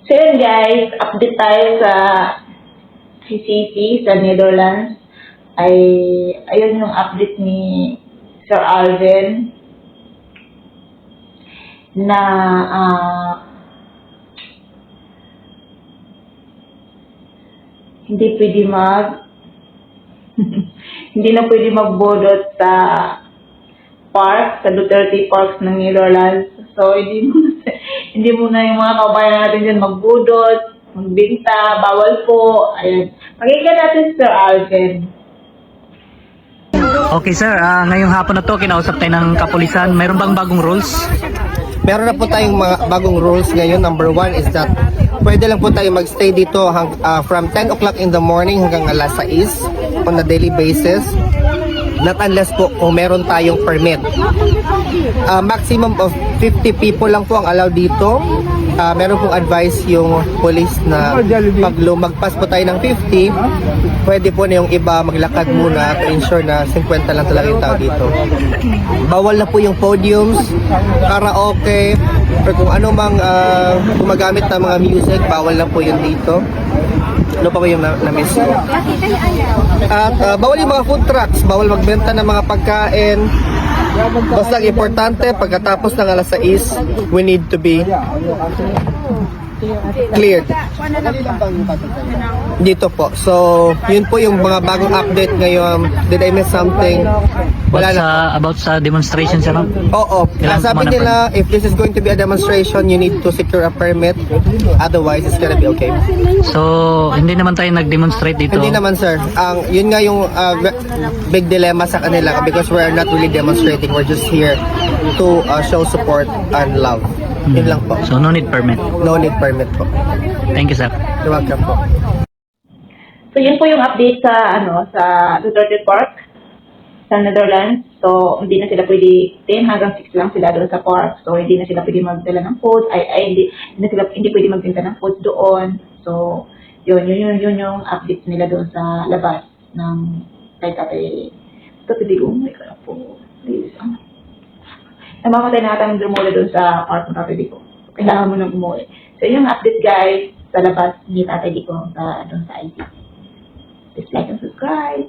So yun guys, update tayo sa CCC sa Netherlands. Ayun yung update ni Sir Alvin na hindi pwede hindi na pwede magbodot sa park, sa Duterte Parks ng Netherlands. So, hindi muna yung mga kabayan natin dyan magbudot, magbinta, bawal po. Ayan. Pakinggan natin Sir Alvin. Okay sir, ngayong hapon na to, kinausap tayo ng kapulisan. Mayroon bang bagong rules? Meron na po tayong mga bagong rules ngayon. Number 1 is that pwede lang po tayo magstay dito from 10 o'clock in the morning hanggang alas 6 on a daily basis. Not unless po kung meron tayong permit. Maximum of 50 people lang po ang allowed dito. Meron pong advice yung police na pag lumagpas po tayo ng 50, pwede po na yung iba maglakad muna to ensure na 50 lang talaga yung tao dito. Bawal na po yung podiums, karaoke, or kung ano mang gumagamit ng mga music, bawal na po yun dito. Ano pa ba yung na-miss? At bawal yung mga food trucks, bawal magbenta ng mga pagkain. Basta importante, pagkatapos ng alas 6, we need to be cleared dito po. So, yun po yung mga bagong update ngayon. Did I miss something? Wala na. About sa demonstration sir? Oo. Sabi nila, if this is going to be a demonstration, you need to secure a permit. Otherwise, it's gonna be okay. So, hindi naman tayo nag-demonstrate dito? Hindi naman sir. Yun nga yung big dilemma sa kanila because we're not really demonstrating. We're just here to show support and love. Yun lang po. So, no need permit? No need permit po. Thank you sir. You're welcome po. So yun po yung update sa sa Duterte Park sa Netherlands. So hindi na sila pwede 10 hanggang 6 lang sila doon sa park. So hindi na sila pwede magdala ng food. Hindi pwede magbenta ng food doon. So yun yung update nila doon sa labas ng kay Pwede ko umuwi ka na po. Please. Namamatay na ata ng drumula doon sa park ng Tatay ko. Kailangan mo nang umuwi. So yun yung update guys sa labas ni Tatay ko sa doon sa IT. Please like and subscribe.